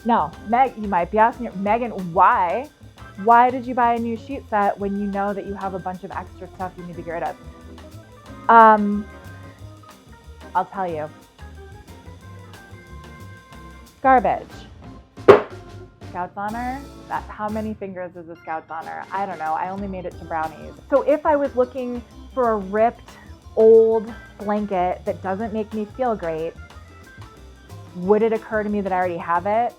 Now, Meg, you might be asking, Megan, why? Why did you buy a new sheet set when you know that you have a bunch of extra stuff you need to get rid of? I'll tell you. Garbage. Scout's Honor? How many fingers is a Scout's Honor? I don't know. I only made it to brownies. So if I was looking for a ripped, old blanket that doesn't make me feel great, would it occur to me that I already have it?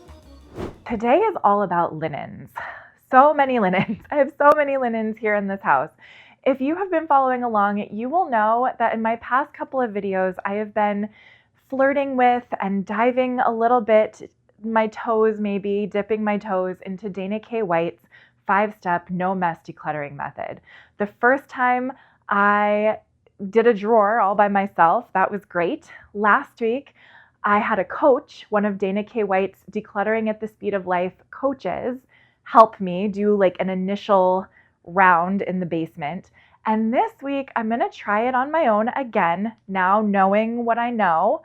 Today is all about linens. So many linens. I have so many linens here in this house. If you have been following along, you will know that in my past couple of videos, I have been flirting with and diving a little bit, my toes maybe, dipping my toes into Dana K. White's 5-step no mess decluttering method. The first time I did a drawer all by myself, that was great. Last week, I had a coach, one of Dana K. White's Decluttering at the Speed of Life coaches, help me do like an initial round in the basement. And this week, I'm going to try it on my own again, now knowing what I know,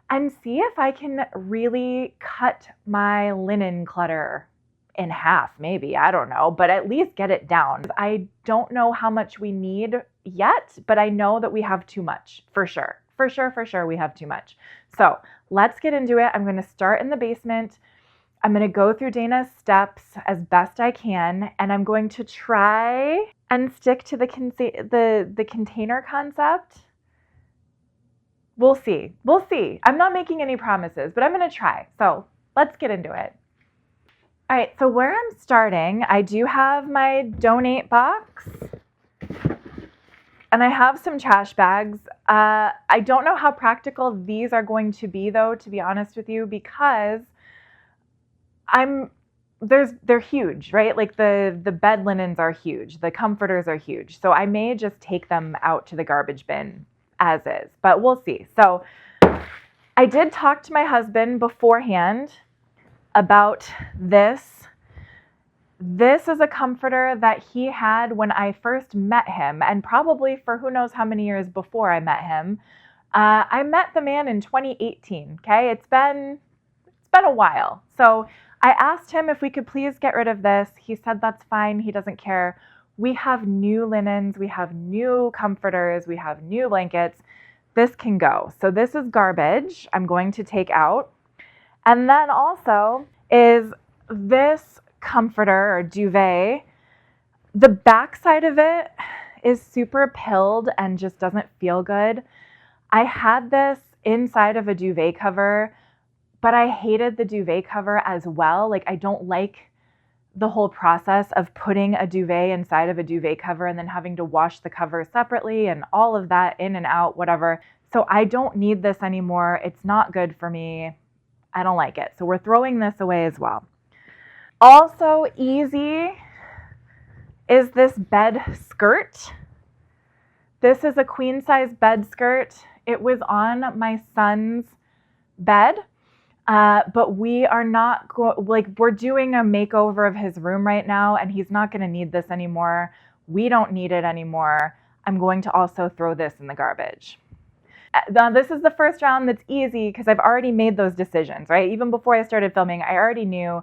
and see if I can really cut my linen clutter in half, maybe, I don't know, but at least get it down. I don't know how much we need yet, but I know that we have too much, for sure. For sure, we have too much. So let's get into it. I'm going to start in the basement. I'm going to go through Dana's steps as best I can, and I'm going to try and stick to the container concept. We'll see. I'm not making any promises, but I'm going to try. So let's get into it. All right, so where I'm starting, I do have my donate box, and I have some trash bags. I don't know how practical these are going to be, though, to be honest with you, because they're huge, right? Like the bed linens are huge, the comforters are huge. So I may just take them out to the garbage bin as is, but we'll see. So I did talk to my husband beforehand about this. This is a comforter that he had when I first met him, and probably for who knows how many years before I met him. I met the man in 2018, okay? It's been a while. So I asked him if we could please get rid of this. He said that's fine. He doesn't care. We have new linens. We have new comforters. We have new blankets. This can go. So this is garbage I'm going to take out. And then also is this comforter or duvet. The back side of it is super pilled and just doesn't feel good. I had this inside of a duvet cover, but I hated the duvet cover as well. Like, I don't like the whole process of putting a duvet inside of a duvet cover and then having to wash the cover separately and all of that in and out, whatever. So I don't need this anymore. It's not good for me. I don't like it. So we're throwing this away as well. Also easy is this bed skirt. This is a queen size bed skirt. It was on my son's bed. But we are not we're doing a makeover of his room right now, and he's not going to need this anymore. We don't need it anymore. I'm going to also throw this in the garbage. Now, this is the first round that's easy because I've already made those decisions, right? Even before I started filming, I already knew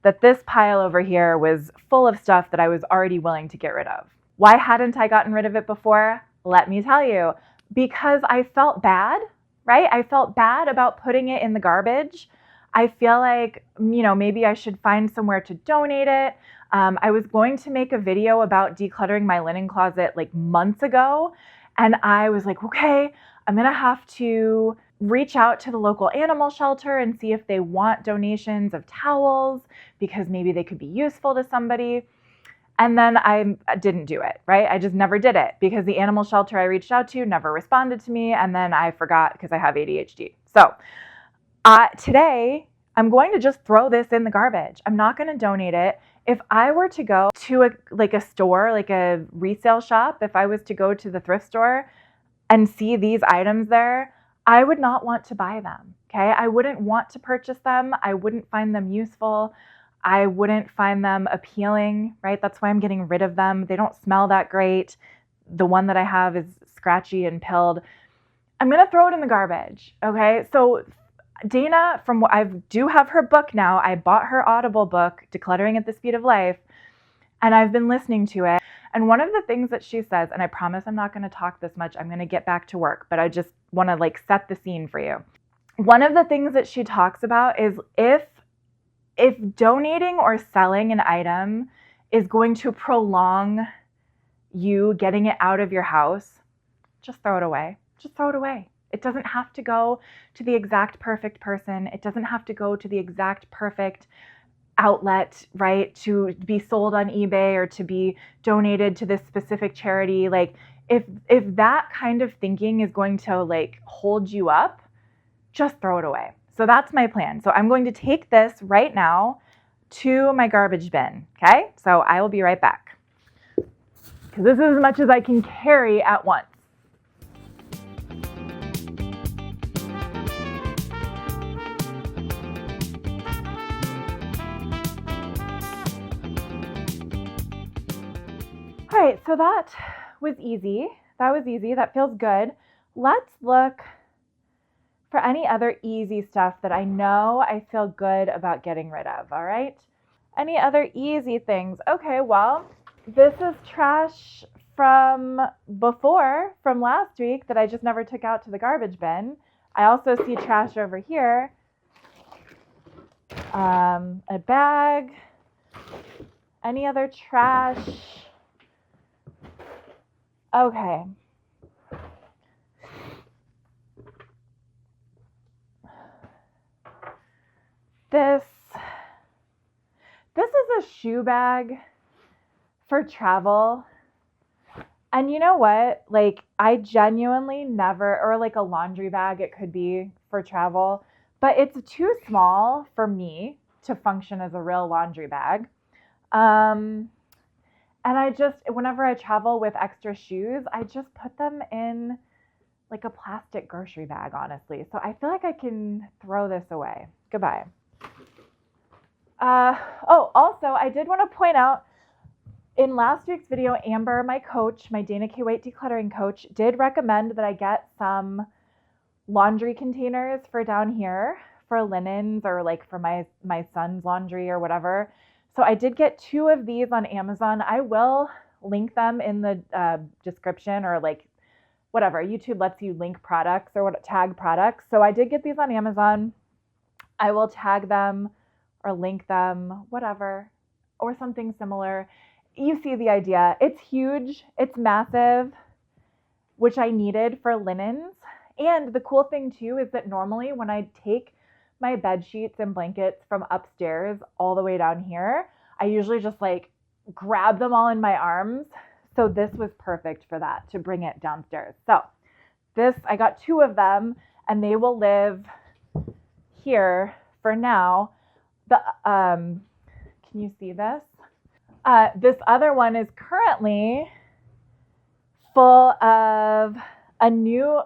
that this pile over here was full of stuff that I was already willing to get rid of. Why hadn't I gotten rid of it before? Let me tell you. Because I felt bad. Right? I felt bad about putting it in the garbage. I feel like, maybe I should find somewhere to donate it. I was going to make a video about decluttering my linen closet like months ago. And I was like, okay, I'm going to have to reach out to the local animal shelter and see if they want donations of towels because maybe they could be useful to somebody. And then I didn't do it, right? I just never did it because the animal shelter I reached out to never responded to me. And then I forgot because I have ADHD. So today I'm going to just throw this in the garbage. I'm not going to donate it. If I were to go to a store, like a resale shop, if I was to go to the thrift store and see these items there, I would not want to buy them, okay? I wouldn't want to purchase them. I wouldn't find them useful. I wouldn't find them appealing, right? That's why I'm getting rid of them. They don't smell that great. The one that I have is scratchy and pilled. I'm going to throw it in the garbage, okay? So Dana, I do have her book now. I bought her Audible book, Decluttering at the Speed of Life, and I've been listening to it. And one of the things that she says, and I promise I'm not going to talk this much, I'm going to get back to work, but I just want to like set the scene for you. One of the things that she talks about is if donating or selling an item is going to prolong you getting it out of your house, just throw it away. Just throw it away. It doesn't have to go to the exact perfect person. It doesn't have to go to the exact perfect outlet, right? To be sold on eBay or to be donated to this specific charity. Like if that kind of thinking is going to like hold you up, just throw it away. So that's my plan. So I'm going to take this right now to my garbage bin. Okay. So I will be right back, because this is as much as I can carry at once. All right, so that was easy. That feels good. Let's look for any other easy stuff that I know I feel good about getting rid of, all right? Any other easy things? Okay, well, this is trash from before, from last week, that I just never took out to the garbage bin. I also see trash over here. A bag. Any other trash? Okay. This is a shoe bag for travel. And you know what? Like, I genuinely never, or like a laundry bag, it could be for travel, but it's too small for me to function as a real laundry bag. And I just, whenever I travel with extra shoes, I just put them in like a plastic grocery bag, honestly. So I feel like I can throw this away. Goodbye. Also, I did want to point out, in last week's video, Amber, my coach, my Dana K. White decluttering coach, did recommend that I get some laundry containers for down here for linens, or like for my son's laundry or whatever. So I did get 2 of these on Amazon. I will link them in the description, or like whatever. YouTube lets you link products or tag products. So I did get these on Amazon. I will tag them or link them, whatever, or something similar. You see the idea. It's huge. It's massive, which I needed for linens. And the cool thing too is that normally when I take my bed sheets and blankets from upstairs all the way down here, I usually just like grab them all in my arms. So this was perfect for that, to bring it downstairs. So this, I got 2 of them, and they will live here for now. Can you see this? This other one is currently full of a new,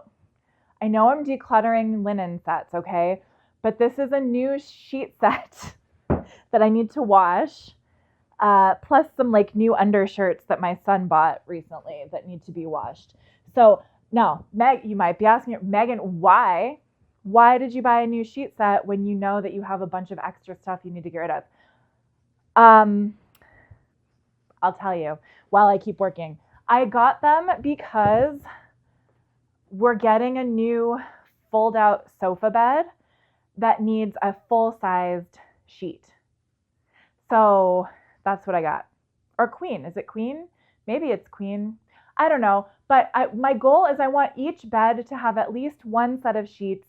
I know I'm decluttering linen sets, okay? But this is a new sheet set that I need to wash, plus some like new undershirts that my son bought recently that need to be washed. So now, Meg, you might be asking, Megan, why did you buy a new sheet set when you know that you have a bunch of extra stuff you need to get rid of? I'll tell you while I keep working. I got them because we're getting a new fold-out sofa bed that needs a full-sized sheet. So that's what I got. Or queen. Is it queen? Maybe it's queen. I don't know. But my goal is I want each bed to have at least 1 set of sheets,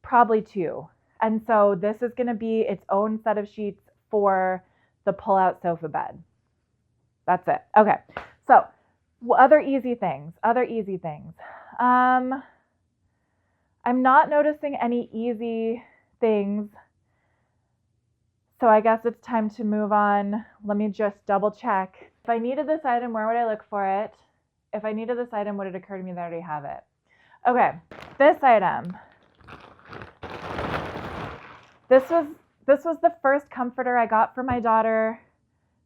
probably 2. And so this is going to be its own set of sheets for the pull-out sofa bed. That's it. Okay. So other easy things. I'm not noticing any easy things. So I guess it's time to move on. Let me just double check. If I needed this item, where would I look for it? If I needed this item, would it occur to me that I already have it? Okay, this item. This was the first comforter I got for my daughter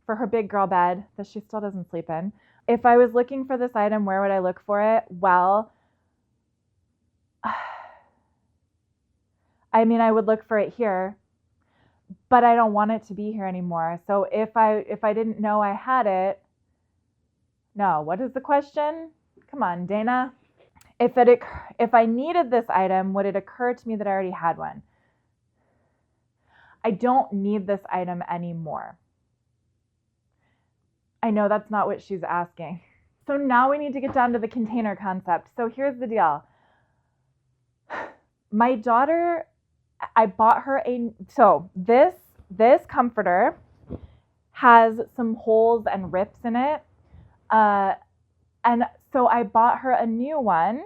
for her big girl bed that she still doesn't sleep in. If I was looking for this item, where would I look for it? Well, I mean, I would look for it here, but I don't want it to be here anymore. So if I didn't know I had it, no, what is the question? Come on, Dana. If I needed this item, would it occur to me that I already had one? I don't need this item anymore. I know that's not what she's asking. So now we need to get down to the container concept. So here's the deal. My daughter, I bought her this comforter has some holes and rips in it. And so I bought her a new one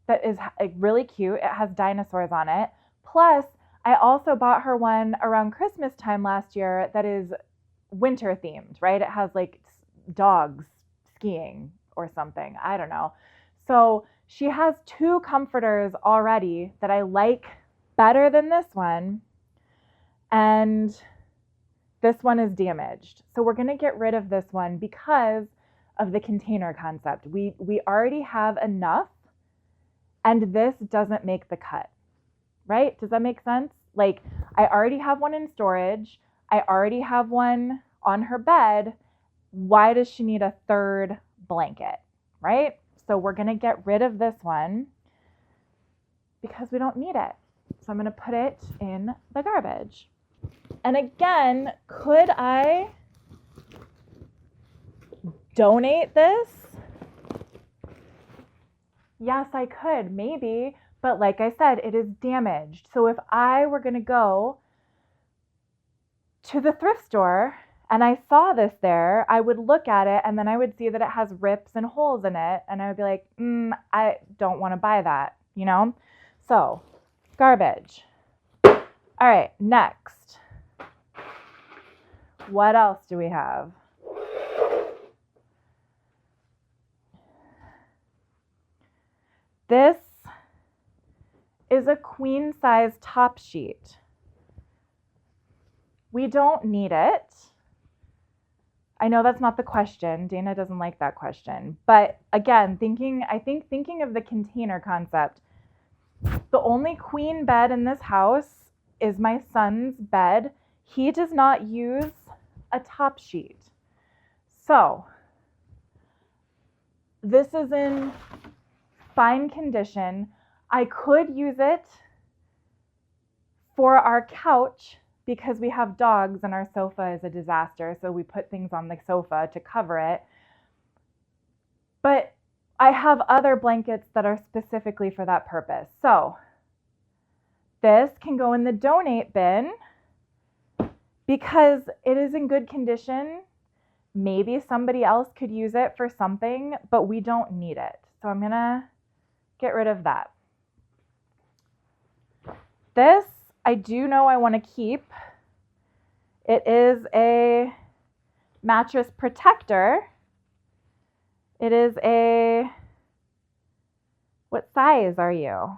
that is really cute. It has dinosaurs on it. Plus, I also bought her one around Christmas time last year that is winter themed, right? It has like dogs skiing or something. I don't know. So she has 2 comforters already that I like better than this one. And this one is damaged. So we're going to get rid of this one because of the container concept. We already have enough, and this doesn't make the cut, right? Does that make sense? Like, I already have one in storage. I already have one on her bed. Why does she need a 3rd blanket, right? So we're going to get rid of this one because we don't need it. So I'm going to put it in the garbage. And again, could I donate this? Yes, I could, maybe. But like I said, it is damaged. So if I were going to go to the thrift store and I saw this there, I would look at it and then I would see that it has rips and holes in it. And I would be like, I don't want to buy that, you know? So, garbage. All right, next. What else do we have? This is a queen size top sheet. We don't need it. I know that's not the question. Dana doesn't like that question. But again, thinking of the container concept, the only queen bed in this house is my son's bed. He does not use a top sheet. So this is in fine condition. I could use it for our couch because we have dogs and our sofa is a disaster. So we put things on the sofa to cover it. But I have other blankets that are specifically for that purpose. So this can go in the donate bin because it is in good condition. Maybe somebody else could use it for something, but we don't need it. So I'm going to get rid of that. This, I do know I want to keep. It is a mattress protector. It is what size are you?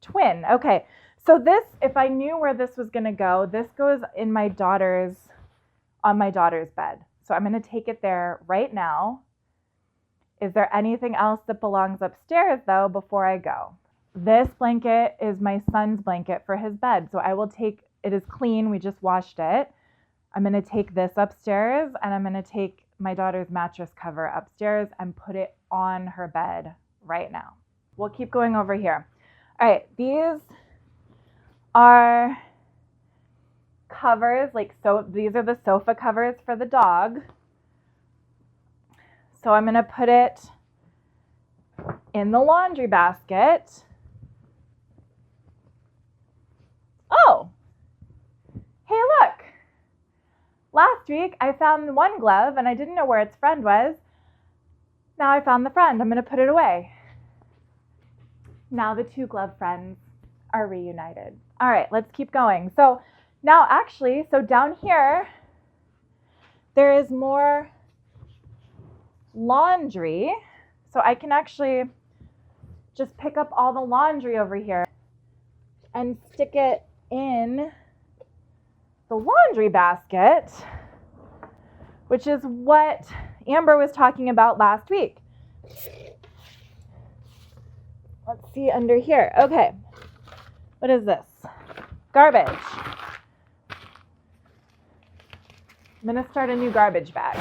Twin. Okay. So this, if I knew where this was going to go, this goes in on my daughter's bed. So I'm going to take it there right now. Is there anything else that belongs upstairs though before I go? This blanket is my son's blanket for his bed. So I will take, it is clean. We just washed it. I'm going to take this upstairs and I'm going to take my daughter's mattress cover upstairs and put it on her bed right now. We'll keep going over here. All right. These are covers, these are the sofa covers for the dog. So I'm going to put it in the laundry basket. Oh, hey, look. Last week I found one glove and I didn't know where its friend was. Now I found the friend. I'm going to put it away. Now the 2 glove friends are reunited. All right, let's keep going. So now actually, so down here, there is more laundry. So I can actually just pick up all the laundry over here and stick it in the laundry basket, which is what Amber was talking about last week. Let's see under here. Okay. What is this? Garbage. I'm going to start a new garbage bag.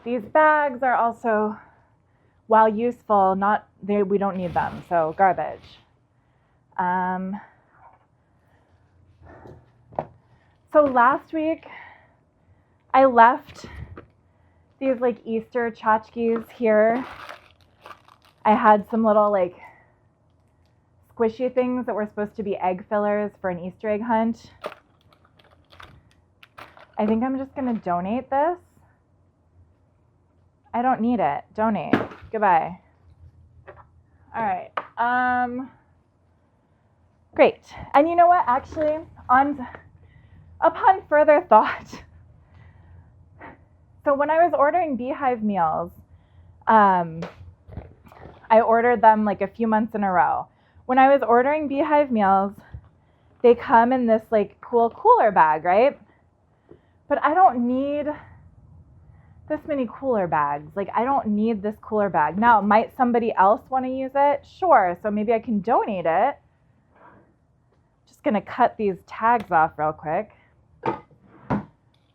These bags are also, while useful, we don't need them, so garbage. So last week, I left these like Easter tchotchkes here. I had some little like squishy things that were supposed to be egg fillers for an Easter egg hunt. I think I'm just gonna donate this. I don't need it. Donate. Goodbye. All right. Great. And you know what? Actually, upon further thought, so when I was ordering beehive meals, I ordered them like a few months in a row. When I was ordering beehive meals, they come in this like cool cooler bag, right? But I don't need this many cooler bags. Like, I don't need this cooler bag. Now, might somebody else want to use it? Sure. So maybe I can donate it. Just going to cut these tags off real quick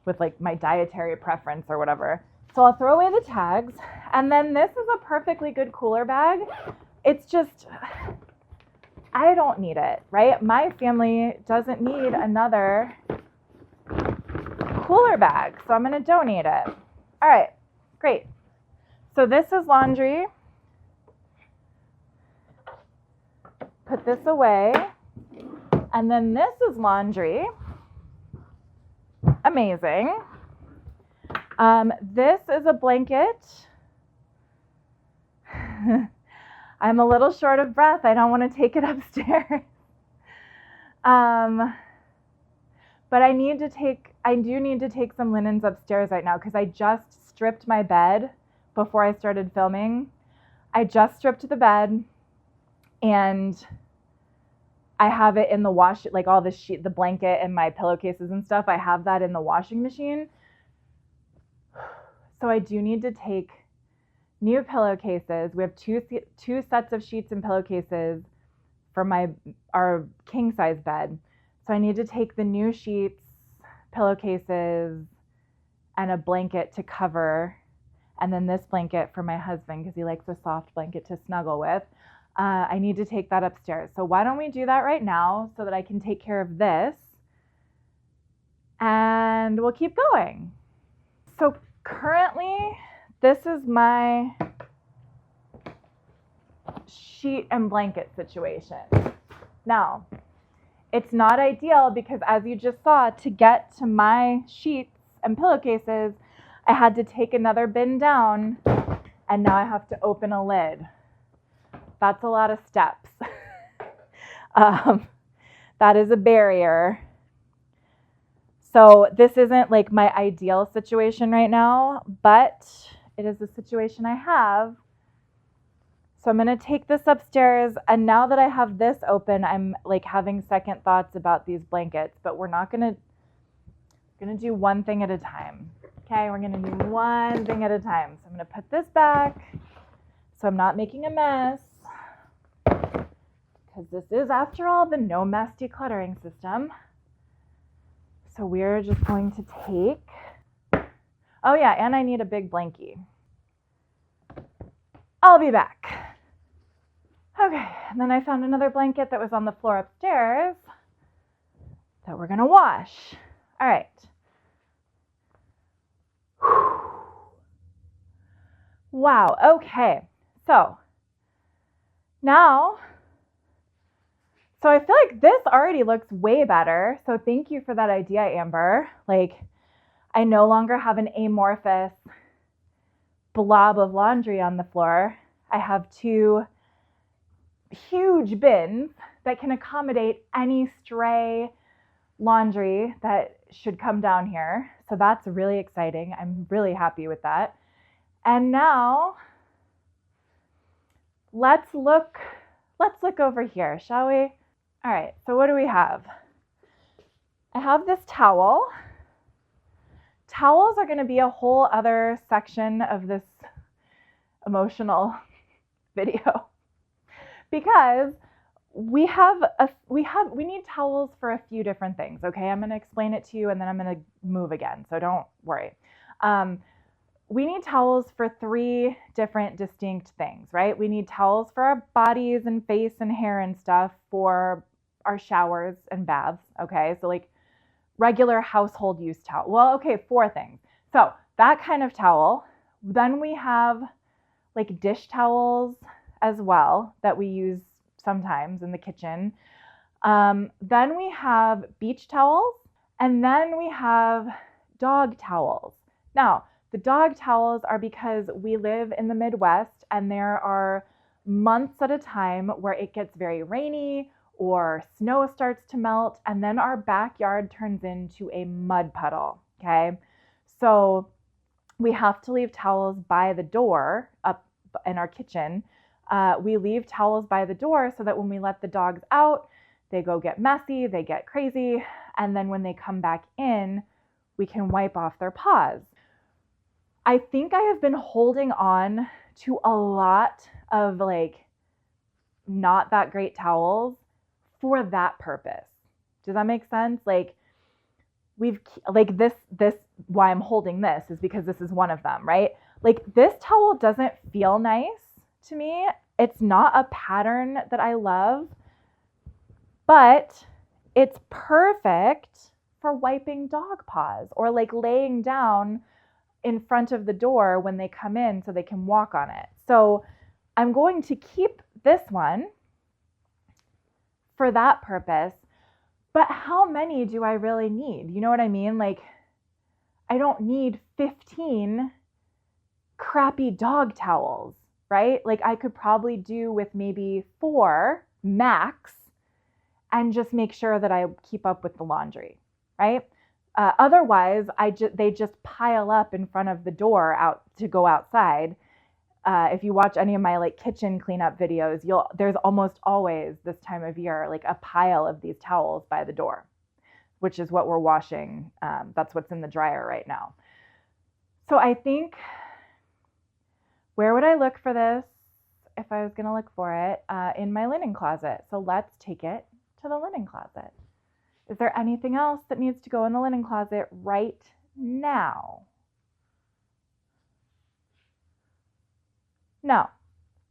with like my dietary preference or whatever. So I'll throw away the tags. And then this is a perfectly good cooler bag. It's just, I don't need it, right? My family doesn't need another cooler bag. So I'm going to donate it. All right, great. So this is laundry. Put this away. And then this is laundry. Amazing. This is a blanket. I'm a little short of breath. I don't want to take it upstairs. But I do need to take some linens upstairs right now because I just stripped my bed before I started filming. I just stripped the bed and I have it in the wash, like all the blanket and my pillowcases and stuff. I have that in the washing machine. So I do need to take new pillowcases. We have two sets of sheets and pillowcases for our king size bed. So I need to take the new sheets, pillowcases, and a blanket to cover, and then this blanket for my husband because he likes a soft blanket to snuggle with. I need to take that upstairs. So why don't we do that right now so that I can take care of this, and we'll keep going. So currently, this is my sheet and blanket situation. Now, it's not ideal because, as you just saw, to get to my sheets and pillowcases, I had to take another bin down, and now I have to open a lid. That's a lot of steps. That is a barrier. So this isn't like my ideal situation right now, but it is the situation I have. So I'm going to take this upstairs, and now that I have this open, I'm like having second thoughts about these blankets, but we're going to do one thing at a time. Okay, we're going to do one thing at a time. So I'm going to put this back so I'm not making a mess, because this is, after all, the no mess decluttering system. So we're just going to take, oh yeah, and I need a big blankie. I'll be back. Okay, and then I found another blanket that was on the floor upstairs that we're gonna wash. All right. Wow, okay. So now, so I feel like this already looks way better. So thank you for that idea, Amber. Like, I no longer have an amorphous blob of laundry on the floor. I have two huge bins that can accommodate any stray laundry that should come down here. So that's really exciting. I'm really happy with that. And now let's look over here, shall we? All right, so what do we have? I have this towel. Towels are going to be a whole other section of this emotional video because we need towels for a few different things. Okay, I'm going to explain it to you and then I'm going to move again, so don't worry. We need towels for 3 different distinct things, right? We need towels for our bodies and face and hair and stuff for our showers and baths. Okay, so like regular household use towel. Well, okay, 4 things. So that kind of towel. Then we have like dish towels as well that we use sometimes in the kitchen. Then we have beach towels, and then we have dog towels. Now, the dog towels are because we live in the Midwest and there are months at a time where it gets very rainy or snow starts to melt, and then our backyard turns into a mud puddle, okay? So we have to leave towels by the door up in our kitchen. We leave towels by the door so that when we let the dogs out, they go get messy, they get crazy, and then when they come back in, we can wipe off their paws. I think I have been holding on to a lot of like not that great towels for that purpose. Does that make sense? Like this why I'm holding this is because this is one of them, right? Like this towel doesn't feel nice to me. It's not a pattern that I love, but it's perfect for wiping dog paws or like laying down in front of the door when they come in so they can walk on it. So I'm going to keep this one for that purpose, but how many do I really need? You know what I mean? Like, I don't need 15 crappy dog towels, right? Like I could probably do with maybe 4 max and just make sure that I keep up with the laundry, right? Otherwise, they just pile up in front of the door out to go outside. If you watch any of my like kitchen cleanup videos, there's almost always this time of year like a pile of these towels by the door, which is what we're washing. That's what's in the dryer right now. So I think, where would I look for this if I was going to look for it? In my linen closet. So let's take it to the linen closet. Is there anything else that needs to go in the linen closet right now? No,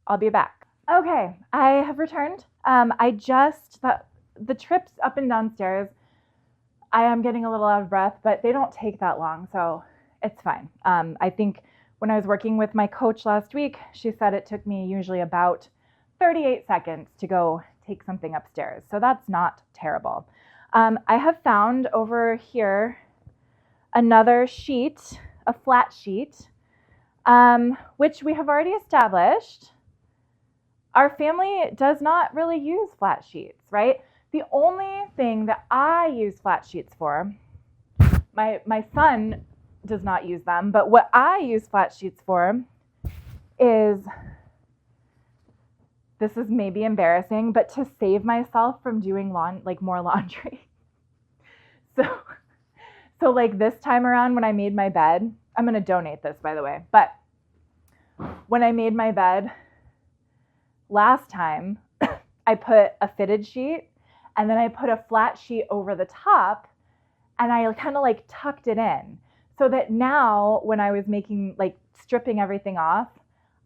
I'll be back. Okay, I have returned. The trips up and downstairs, I am getting a little out of breath, but they don't take that long, so it's fine. I think when I was working with my coach last week, she said it took me usually about 38 seconds to go take something upstairs, so that's not terrible. I have found over here another sheet, a flat sheet, which we have already established. Our family does not really use flat sheets, right? The only thing that I use flat sheets for, my son does not use them, but what I use flat sheets for is, this is maybe embarrassing, but to save myself from doing more laundry. So like this time around when I made my bed, I'm going to donate this, by the way, but when I made my bed last time, I put a fitted sheet and then I put a flat sheet over the top and I kind of like tucked it in so that now when I was stripping everything off,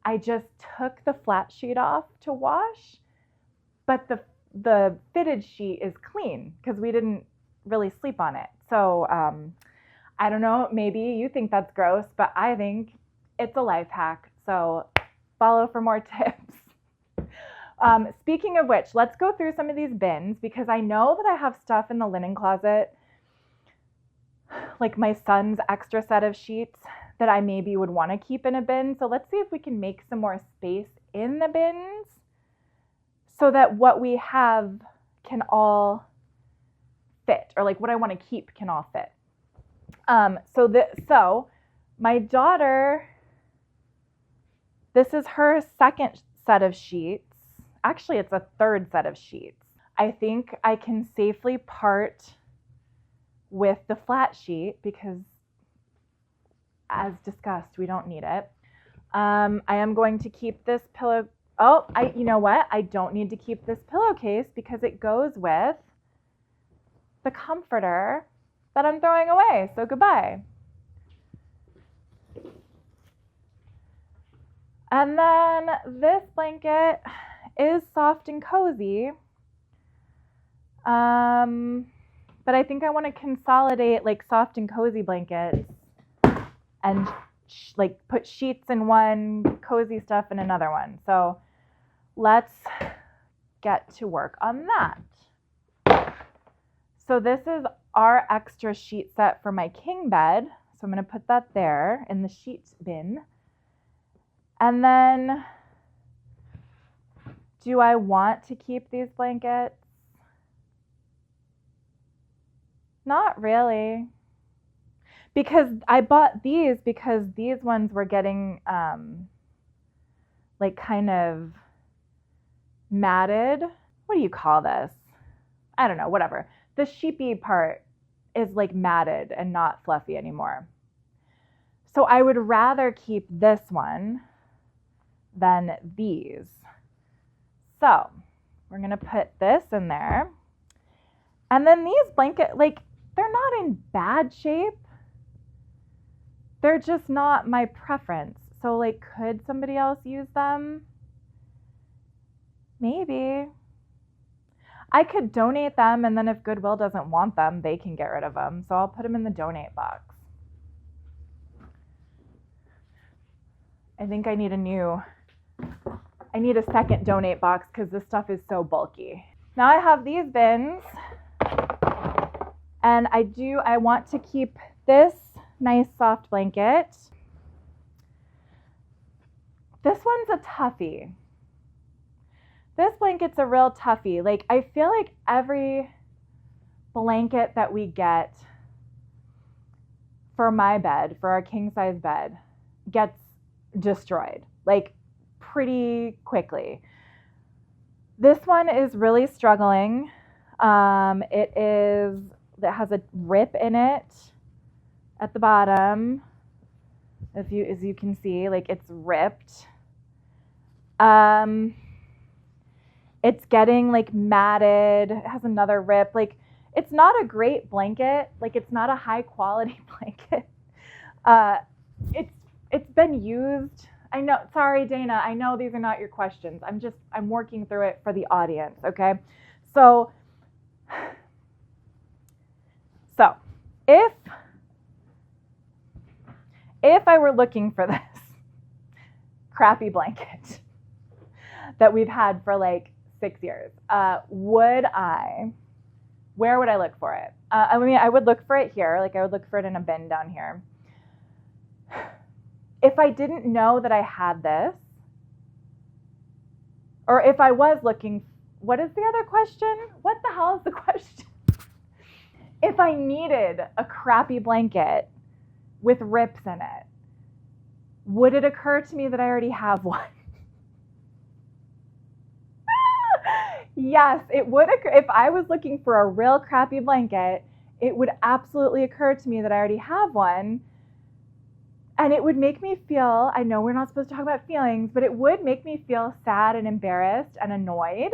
I just took the flat sheet off to wash, but the fitted sheet is clean because we didn't really sleep on it. So I don't know, maybe you think that's gross, but I think it's a life hack. So follow for more tips. Speaking of which, let's go through some of these bins because I know that I have stuff in the linen closet, like my son's extra set of sheets that I maybe would want to keep in a bin. So let's see if we can make some more space in the bins so that what we have can all fit, or like what I want to keep can all fit. So my daughter, this is her second set of sheets. Actually, it's a third set of sheets. I think I can safely part with the flat sheet because, as discussed, we don't need it. I am going to keep this pillow. Oh, you know what? I don't need to keep this pillowcase because it goes with the comforter that I'm throwing away. So goodbye. And then this blanket is soft and cozy. But I think I want to consolidate like soft and cozy blankets and like put sheets in one, cozy stuff in another one. So let's get to work on that. So this is our extra sheet set for my king bed. So I'm going to put that there in the sheet bin. And then, do I want to keep these blankets? Not really. Because I bought these because these ones were getting like kind of matted. What do you call this? I don't know, whatever. The sheepy part is like matted and not fluffy anymore. So I would rather keep this one than these. So we're going to put this in there. And then these blankets, like, they're not in bad shape. They're just not my preference. So, like, could somebody else use them? Maybe. I could donate them, and then if Goodwill doesn't want them, they can get rid of them. So I'll put them in the donate box. I think I need a second donate box because this stuff is so bulky. Now I have these bins, and I want to keep this nice soft blanket. This one's a toughie. This blanket's a real toughie. Like, I feel like every blanket that we get for my bed, for our king size bed, gets destroyed, like, pretty quickly. This one is really struggling. It has a rip in it at the bottom. As you can see, like, it's ripped. It's getting like matted. It has another rip. Like, it's not a great blanket. Like, it's not a high quality blanket. It's been used. I know, sorry, Dana, I know these are not your questions. I'm working through it for the audience, okay? So if I were looking for this crappy blanket that we've had for like 6 years, where would I look for it? I mean, I would look for it here. Like, I would look for it in a bin down here. If I didn't know that I had this, or if I was looking, what is the other question? What the hell is the question? If I needed a crappy blanket with rips in it, would it occur to me that I already have one? Yes, it would occur. If I was looking for a real crappy blanket, it would absolutely occur to me that I already have one. And it would make me feel, I know we're not supposed to talk about feelings, but it would make me feel sad and embarrassed and annoyed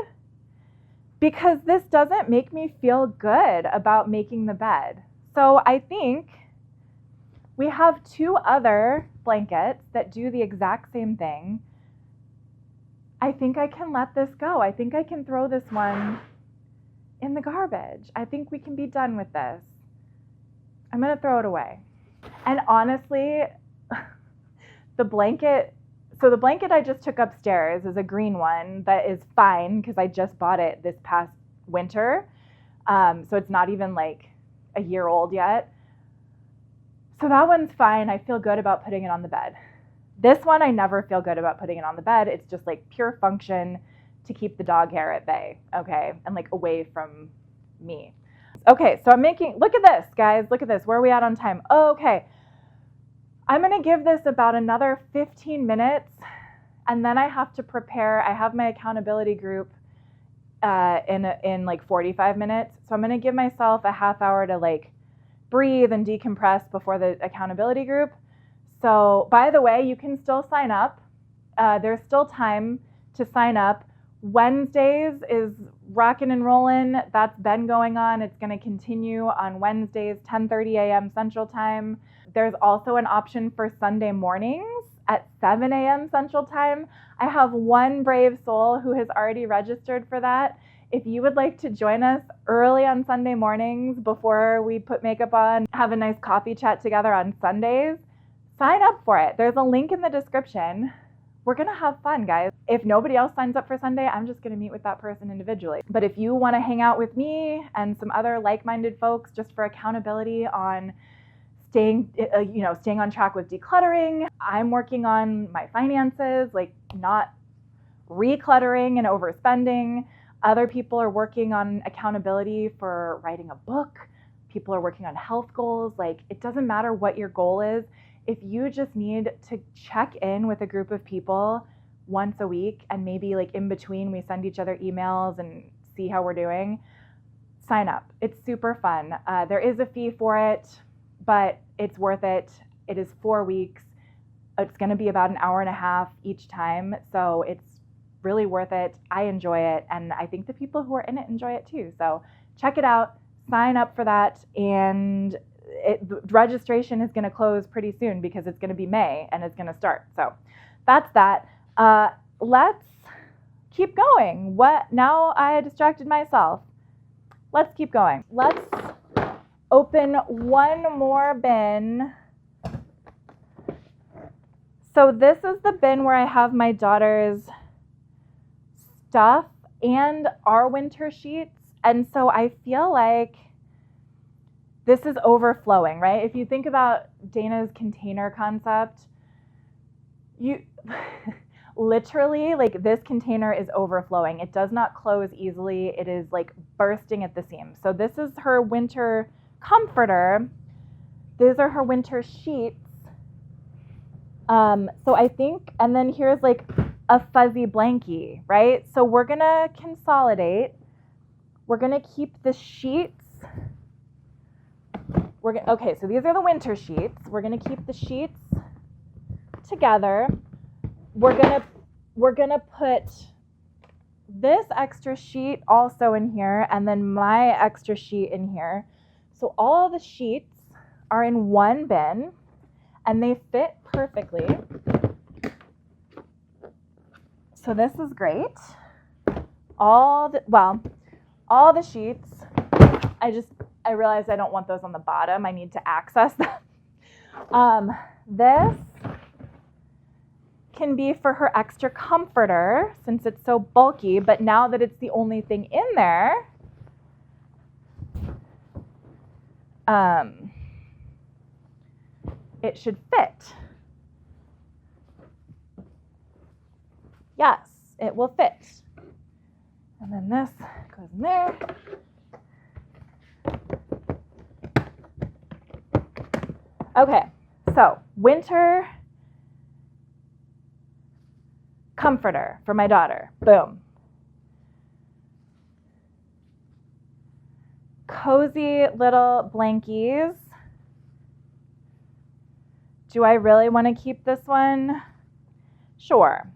because this doesn't make me feel good about making the bed. So I think we have 2 other blankets that do the exact same thing. I think I can let this go. I think I can throw this one in the garbage. I think we can be done with this. I'm going to throw it away. And honestly, the blanket I just took upstairs is a green one that is fine because I just bought it this past winter. So it's not even like a year old yet. So that one's fine. I feel good about putting it on the bed. This one, I never feel good about putting it on the bed. It's just like pure function to keep the dog hair at bay, okay? And like away from me. Okay, so look at this, guys. Look at this. Where are we at on time? Okay. I'm going to give this about another 15 minutes, and then I have to prepare. I have my accountability group in like 45 minutes. So I'm going to give myself a half hour to like breathe and decompress before the accountability group. So by the way, you can still sign up. There's still time to sign up. Wednesdays is rocking and rolling. That's been going on. It's going to continue on Wednesdays, 10:30 a.m. Central Time. There's also an option for Sunday mornings at 7 a.m. Central Time. I have one brave soul who has already registered for that. If you would like to join us early on Sunday mornings before we put makeup on, have a nice coffee chat together on Sundays, sign up for it. There's a link in the description. We're going to have fun, guys. If nobody else signs up for Sunday, I'm just going to meet with that person individually. But if you want to hang out with me and some other like-minded folks just for accountability on staying on track with decluttering, I'm working on my finances, like not recluttering and overspending. Other people are working on accountability for writing a book. People are working on health goals. Like, it doesn't matter what your goal is. If you just need to check in with a group of people once a week, and maybe like in between we send each other emails and see how we're doing, sign up. It's super fun. There is a fee for it, but it's worth it. It is 4 weeks. It's going to be about an hour and a half each time. So it's really worth it. I enjoy it. And I think the people who are in it enjoy it too. So check it out, sign up for that. And registration is going to close pretty soon because it's going to be May and it's going to start. So that's that. Let's keep going. Now I distracted myself. Let's keep going. Let's open one more bin. So this is the bin where I have my daughter's stuff and our winter sheets. And so I feel like this is overflowing, right? If you think about Dana's container concept, you literally, like, this container is overflowing. It does not close easily. It is like bursting at the seams. So this is her winter comforter. These are her winter sheets. So I think, and then here's like a fuzzy blankie, right? So we're gonna consolidate. We're gonna keep the sheets. Okay, so these are the winter sheets. We're gonna keep the sheets together. We're gonna put this extra sheet also in here, and then my extra sheet in here. So all the sheets are in one bin, and they fit perfectly. So this is great. All the sheets. I realized I don't want those on the bottom. I need to access them. This can be for her extra comforter since it's so bulky, but now that it's the only thing in there, it should fit. Yes, it will fit. And then this goes in there. Okay, so winter comforter for my daughter. Boom. Cozy little blankies. Do I really want to keep this one? Sure.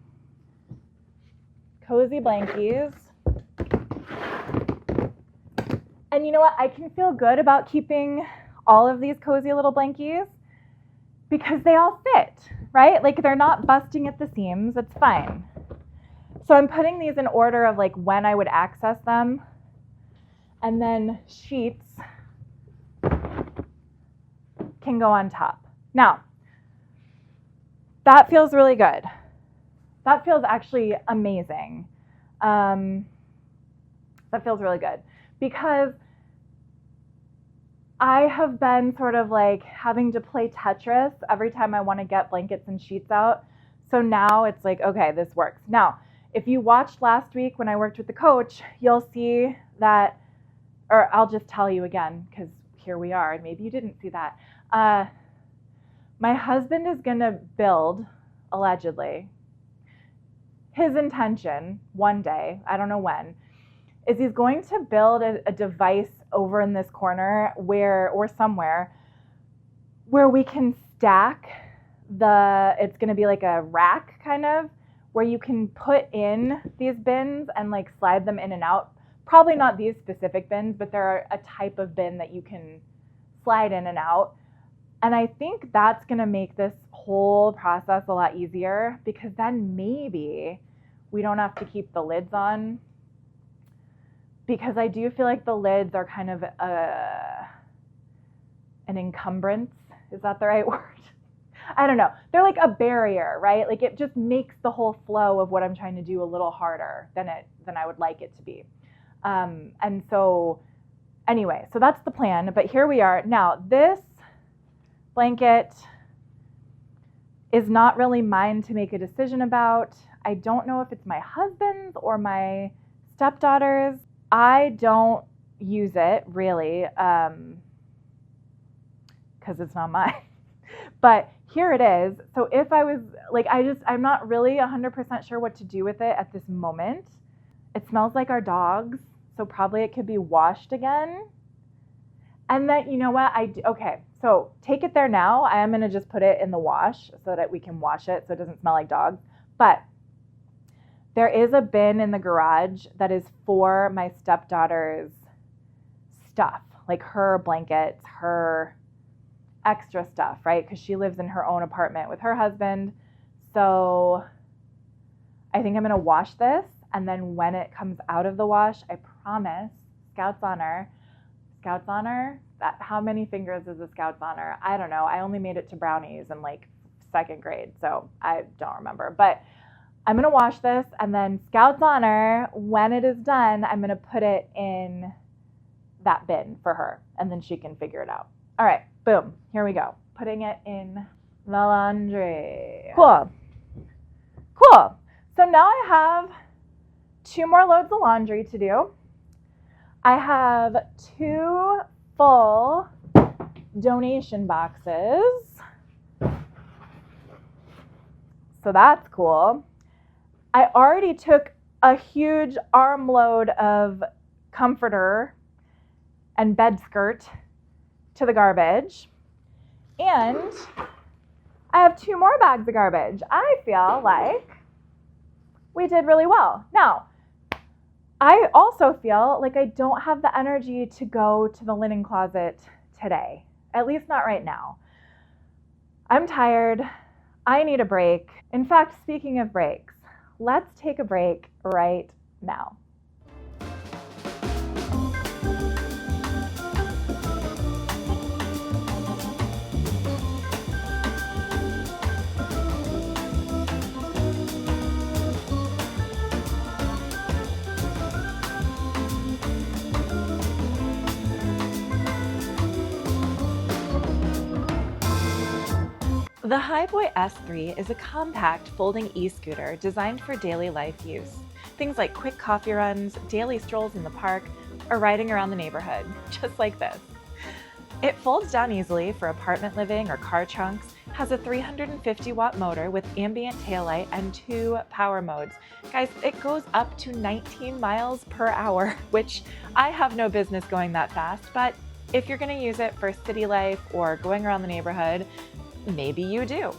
Cozy blankies. And you know what? I can feel good about keeping all of these cozy little blankies because they all fit, right? Like, they're not busting at the seams. It's fine. So I'm putting these in order of like when I would access them. And then sheets can go on top. Now, that feels really good. That feels actually amazing. That feels really good because I have been sort of like having to play Tetris every time I want to get blankets and sheets out. So now it's like, okay, this works. Now, if you watched last week when I worked with the coach, you'll see that, or I'll just tell you again, because here we are, and maybe you didn't see that. My husband is going to build, allegedly, his intention one day, I don't know when, is he's going to build a device over in this corner or somewhere where we can stack it's going to be like a rack kind of where you can put in these bins and like slide them in and out. Probably not these specific bins, but there are a type of bin that you can slide in and out. And I think that's going to make this whole process a lot easier, because then maybe we don't have to keep the lids on, because I do feel like the lids are kind of an encumbrance. Is that the right word? I don't know. They're like a barrier, right? Like it just makes the whole flow of what I'm trying to do a little harder than I would like it to be. And so anyway, so that's the plan. But here we are. Now, this blanket is not really mine to make a decision about. I don't know if it's my husband's or my stepdaughter's. I don't use it really, because it's not mine. But here it is. So if I was like, I'm not really 100% sure what to do with it at this moment. It smells like our dogs, so probably it could be washed again. And then, you know what? Okay, so take it there now. I am going to just put it in the wash so that we can wash it so it doesn't smell like dogs. But there is a bin in the garage that is for my stepdaughter's stuff, like her blankets, her extra stuff, right? Because she lives in her own apartment with her husband. So I think I'm going to wash this. And then when it comes out of the wash, I promise, Scout's honor, that how many fingers is a Scout's honor? I don't know. I only made it to brownies in like second grade, so I don't remember. But I'm going to wash this, and then Scout's honor, when it is done, I'm going to put it in that bin for her, and then she can figure it out. All right, boom, here we go. Putting it in the laundry. Cool. So now I have 2 more loads of laundry to do. I have 2 full donation boxes. So that's cool. I already took a huge armload of comforter and bed skirt to the garbage. And I have 2 more bags of garbage. I feel like we did really well. Now, I also feel like I don't have the energy to go to the linen closet today, at least not right now. I'm tired. I need a break. In fact, speaking of breaks, let's take a break right now. The Highboy S3 is a compact folding e-scooter designed for daily life use. Things like quick coffee runs, daily strolls in the park, or riding around the neighborhood, just like this. It folds down easily for apartment living or car trunks, has a 350-watt motor with ambient taillight and 2 power modes. Guys, it goes up to 19 miles per hour, which I have no business going that fast, but if you're going to use it for city life or going around the neighborhood, maybe you do.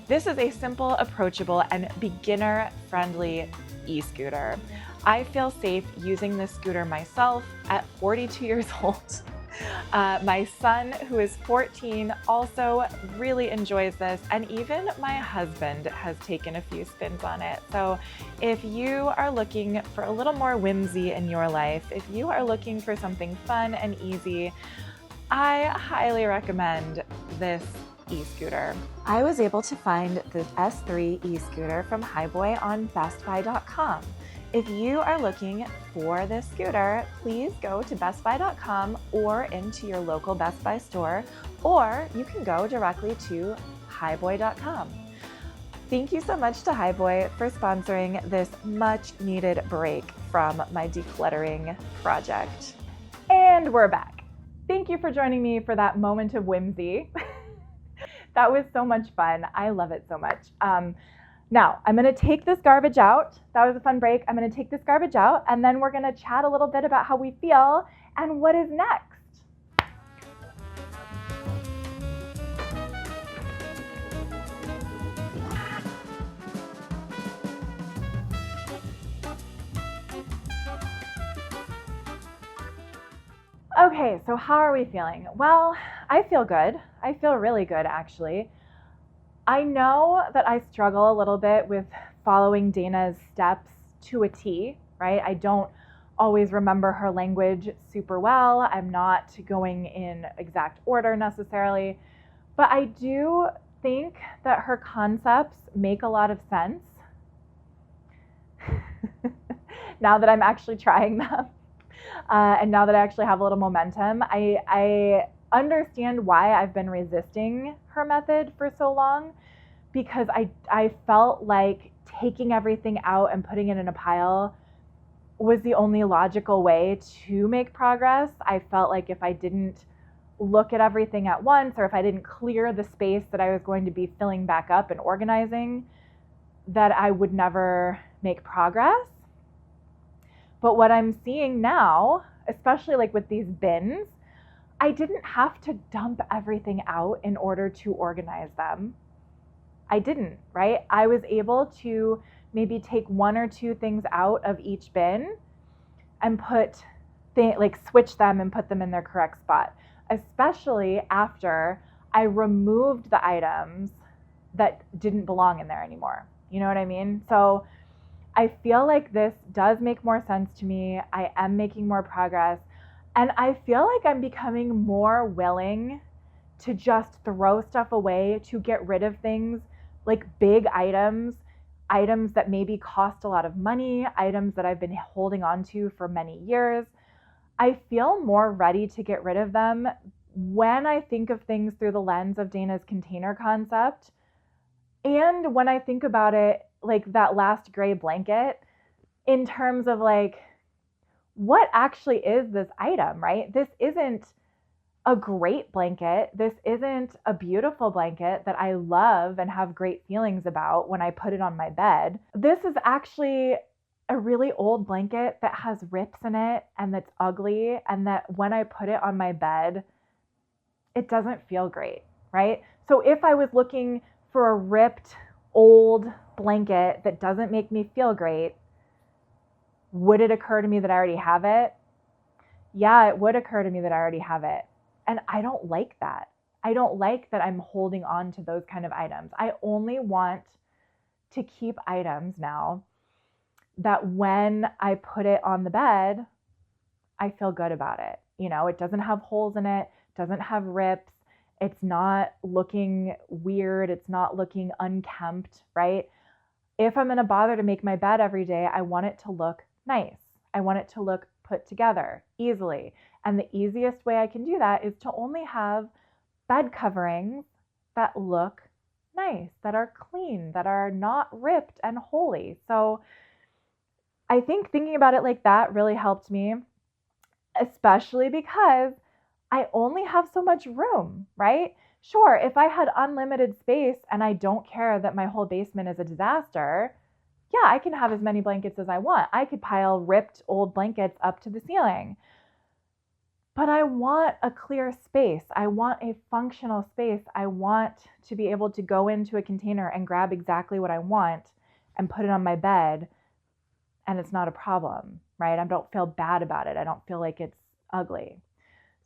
This is a simple, approachable, and beginner-friendly e-scooter. I feel safe using this scooter myself at 42 years old. My son, who is 14, also really enjoys this, and even my husband has taken a few spins on it. So if you are looking for a little more whimsy in your life, if you are looking for something fun and easy, I highly recommend this e-scooter. I was able to find the S3 e-scooter from Highboy on bestbuy.com. If you are looking for this scooter, please go to bestbuy.com or into your local Best Buy store, or you can go directly to highboy.com. Thank you so much to Highboy for sponsoring this much needed break from my decluttering project. And we're back. Thank you for joining me for that moment of whimsy. That was so much fun. I love it so much. Now, I'm going to take this garbage out. That was a fun break. I'm going to take this garbage out, and then we're going to chat a little bit about how we feel and what is next. Okay, so how are we feeling? Well, I feel good. I feel really good, actually. I know that I struggle a little bit with following Dana's steps to a T, right? I don't always remember her language super well. I'm not going in exact order necessarily, but I do think that her concepts make a lot of sense now that I'm actually trying them. And now that I actually have a little momentum, I understand why I've been resisting her method for so long, because I felt like taking everything out and putting it in a pile was the only logical way to make progress. I felt like if I didn't look at everything at once, or if I didn't clear the space that I was going to be filling back up and organizing, that I would never make progress. But what I'm seeing now, especially like with these bins, I didn't have to dump everything out in order to organize them. I didn't, right? I was able to maybe take one or two things out of each bin and switch them and put them in their correct spot, especially after I removed the items that didn't belong in there anymore. You know what I mean? So I feel like this does make more sense to me. I am making more progress. And I feel like I'm becoming more willing to just throw stuff away, to get rid of things like big items that maybe cost a lot of money, items that I've been holding on to for many years. I feel more ready to get rid of them when I think of things through the lens of Dana's container concept. And when I think about it, like that last gray blanket, in terms of like, what actually is this item, right? This isn't a great blanket. This isn't a beautiful blanket that I love and have great feelings about when I put it on my bed. This is actually a really old blanket that has rips in it and that's ugly, and that when I put it on my bed, it doesn't feel great, right? So if I was looking for a ripped old blanket that doesn't make me feel great, would it occur to me that I already have it? Yeah, it would occur to me that I already have it. And I don't like that. I don't like that I'm holding on to those kind of items. I only want to keep items now that when I put it on the bed, I feel good about it. You know, it doesn't have holes in it, doesn't have rips, it's not looking weird, it's not looking unkempt, right? If I'm going to bother to make my bed every day, I want it to look nice. I want it to look put together easily. And the easiest way I can do that is to only have bed coverings that look nice, that are clean, that are not ripped and holey. So I think thinking about it like that really helped me, especially because I only have so much room, right? Sure, if I had unlimited space and I don't care that my whole basement is a disaster, yeah, I can have as many blankets as I want. I could pile ripped old blankets up to the ceiling. But I want a clear space. I want a functional space. I want to be able to go into a container and grab exactly what I want and put it on my bed, and it's not a problem, right? I don't feel bad about it. I don't feel like it's ugly.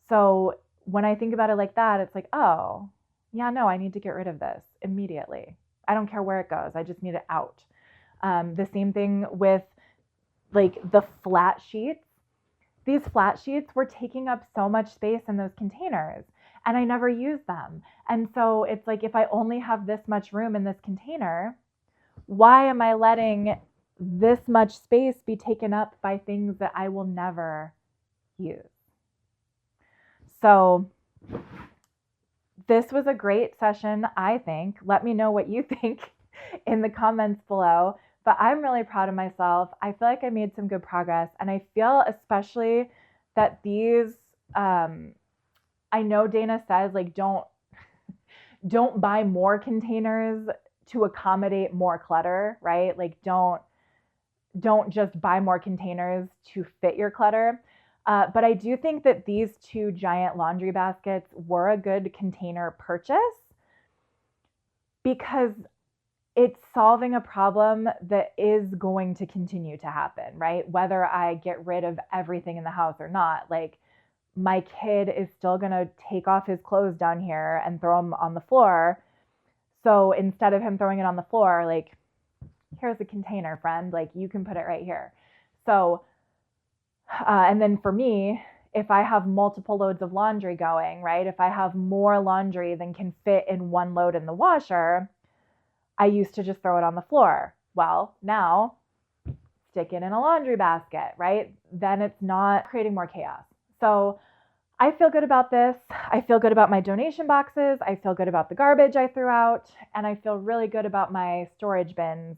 So when I think about it like that, it's like, oh, yeah, no, I need to get rid of this immediately. I don't care where it goes. I just need it out. The same thing with like the flat sheets. These flat sheets were taking up so much space in those containers, and I never used them. And so it's like, if I only have this much room in this container, why am I letting this much space be taken up by things that I will never use? So this was a great session, I think. Let me know what you think in the comments below. But I'm really proud of myself. I feel like I made some good progress. And I feel especially that these, I know Dana says, like, don't buy more containers to accommodate more clutter, right? Like, don't just buy more containers to fit your clutter. But I do think that these two giant laundry baskets were a good container purchase, because it's solving a problem that is going to continue to happen, right? Whether I get rid of everything in the house or not, like, my kid is still going to take off his clothes down here and throw them on the floor. So instead of him throwing it on the floor, like, here's a container, friend, like you can put it right here. So, and then for me, if I have multiple loads of laundry going, right? If I have more laundry than can fit in one load in the washer, I used to just throw it on the floor. Well, now stick it in a laundry basket, right? Then it's not creating more chaos. So I feel good about this. I feel good about my donation boxes. I feel good about the garbage I threw out. And I feel really good about my storage bins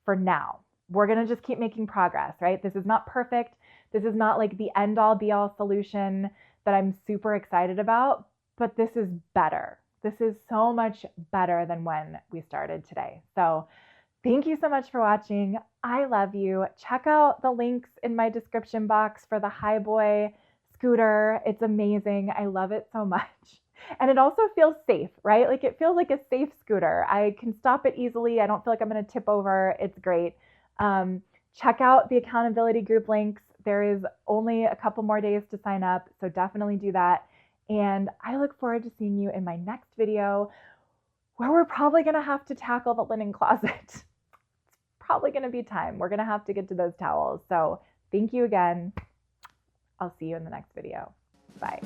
for now. We're going to just keep making progress, right? This is not perfect. This is not like the end all be all solution that I'm super excited about, but this is better. This is so much better than when we started today. So thank you so much for watching. I love you. Check out the links in my description box for the Highboy scooter. It's amazing. I love it so much. And it also feels safe, right? Like it feels like a safe scooter. I can stop it easily. I don't feel like I'm going to tip over. It's great. Check out the accountability group links. There is only a couple more days to sign up, so definitely do that. And I look forward to seeing you in my next video where we're probably going to have to tackle the linen closet. It's probably going to be time. We're going to have to get to those towels. So thank you again. I'll see you in the next video. Bye.